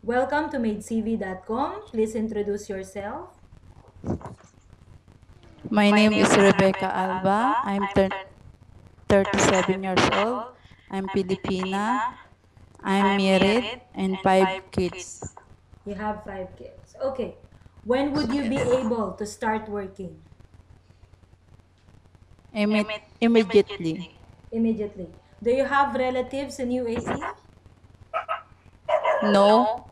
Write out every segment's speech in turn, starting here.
Welcome to madecv.com. Please introduce yourself. My name is Rebecca Alba. I'm 37 years old. I'm Filipina. I'm married and 5 kids. You have 5 kids. Okay. When would you be Yes. able to start working? Immediately. Immediately. Do you have relatives in UAE? No.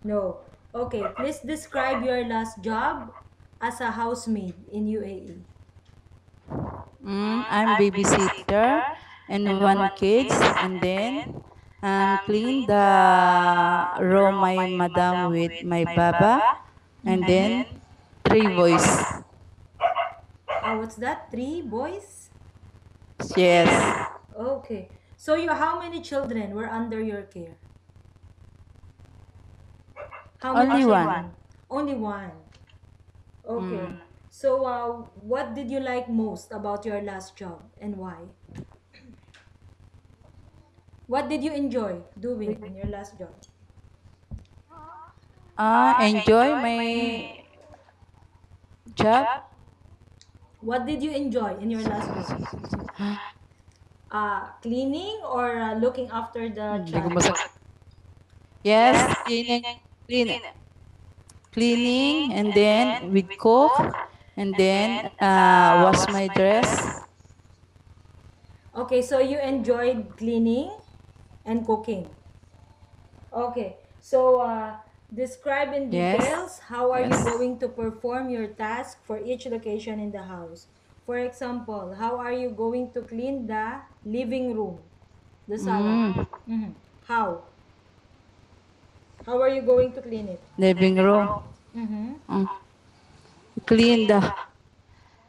No. Okay. Please describe your last job as a housemaid in UAE. I'm babysitter and 1 kids, and then clean the room my madam with my baba, and then 3 boys. What's that? 3 boys? Yes. Okay. So how many children were under your care? How many Only children? one. Only one. Okay. So what did you like most about your last job and why? What did you enjoy doing in your last job? Enjoy my job. What did you enjoy in your last job? Cleaning or looking after the Hindi ko child? Yes, cleaning, cleaning, and then we cook, and then wash my dress. Okay, so you enjoyed cleaning and cooking. Okay, so describe in Yes, details how are you yes. going to perform your task for each location in the house. For example, how are you going to clean the living room, the sala? Mm, How? How are you going to clean it? living room. Mm-hmm. Mm. Clean the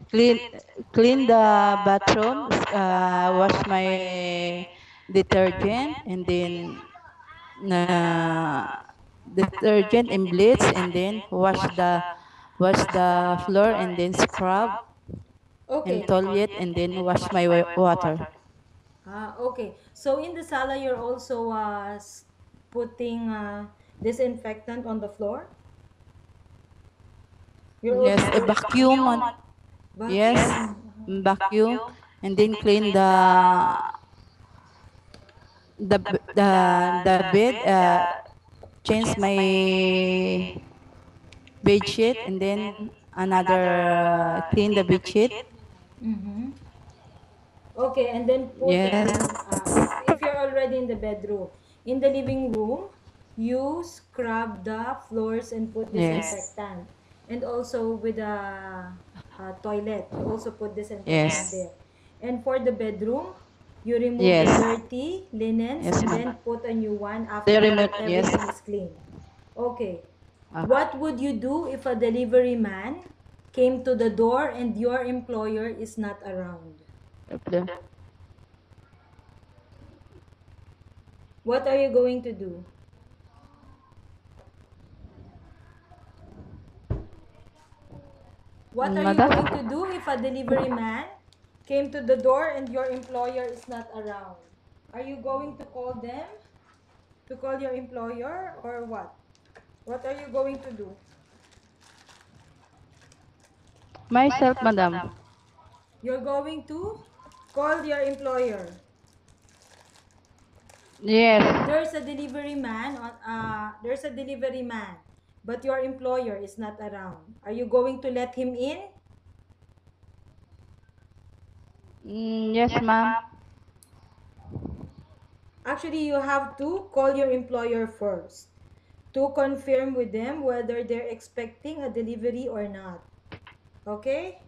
clean clean the bathroom. Wash my detergent, and then detergent and bleach, and then wash the floor, and then scrub and Okay. toilet, and then wash my water. Okay. So in the sala, you're also putting disinfectant on the floor. You're Yes, also a vacuum. Yes, vacuum. vacuum, and then clean the bed. Change my bed sheet, and then another clean the bed sheet. Mm-hmm. Okay, and then put Yes, if you're already in the bedroom, in the living room, you scrub the floors and put yes, disinfectant, and also with the toilet, you also put disinfectant yes, there. And for the bedroom, you remove the yes, dirty linens yes, and ma'am. then put a new one The after remote, yes. everything is clean. Okay. Ah, What would you do if a delivery man came to the door and your employer is not around? the- What are you going to do? What are you Madam? going to do if a delivery man came to the door and your employer is not around? Are you going to call them? To call your employer or what? What are you going to do? Myself, madam. You're going to call your employer. Yes. There's a delivery man, but your employer is not around. Are you going to let him in? Yes, ma'am. Actually, you have to call your employer first to confirm with them whether they're expecting a delivery or not. Okay?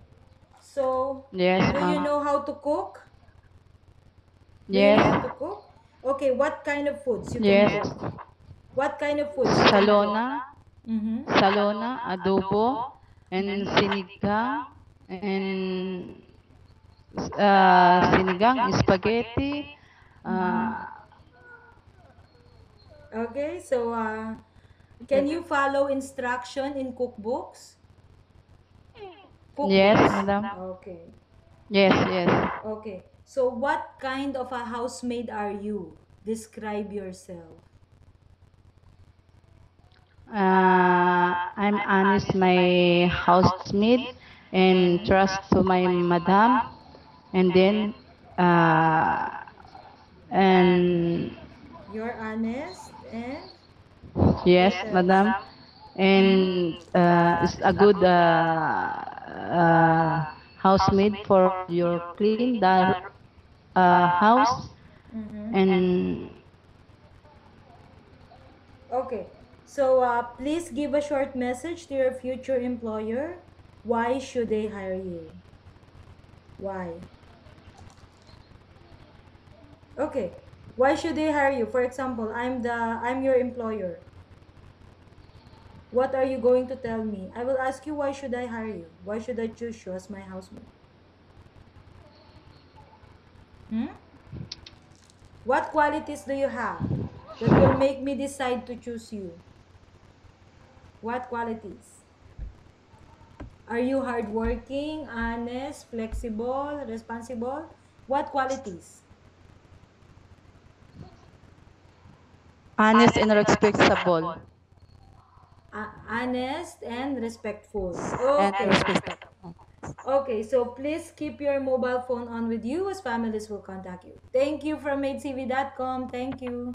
So, Yes, do you ma'am. know how to cook? Do you know how Yes. to cook? Okay, what kind of foods you can Yes. cook? What kind of foods you can cook? Salona, Mm-hmm. adobo, and sinigang, and sinigang, spaghetti, Mm-hmm. uh, Okay, so can you follow instruction in cookbooks? yes, Cookbooks. madam. Okay. Yes, yes. Okay. So what kind of a housemaid are you? Describe yourself. I'm honest, my housemaid, and trust to my madam, and then and You're honest and yes, what else? madam, and is a good housemaid for your clean the house Mm-hmm. and Okay. So please give a short message to your future employer. Why should they hire you? Why? Okay. Why should they hire you? For example, I'm your employer. What are you going to tell me? I will ask you, why should I hire you? Why should I choose you as my housemate? Hmm? What qualities do you have that will make me decide to choose you? What qualities? Are you hardworking, honest, flexible, responsible? What qualities? honest and respectable Honest and respectful. and Okay. respectable. Okay, so please keep your mobile phone on with you as families will contact you. Thank you from maidtv.com. Thank you.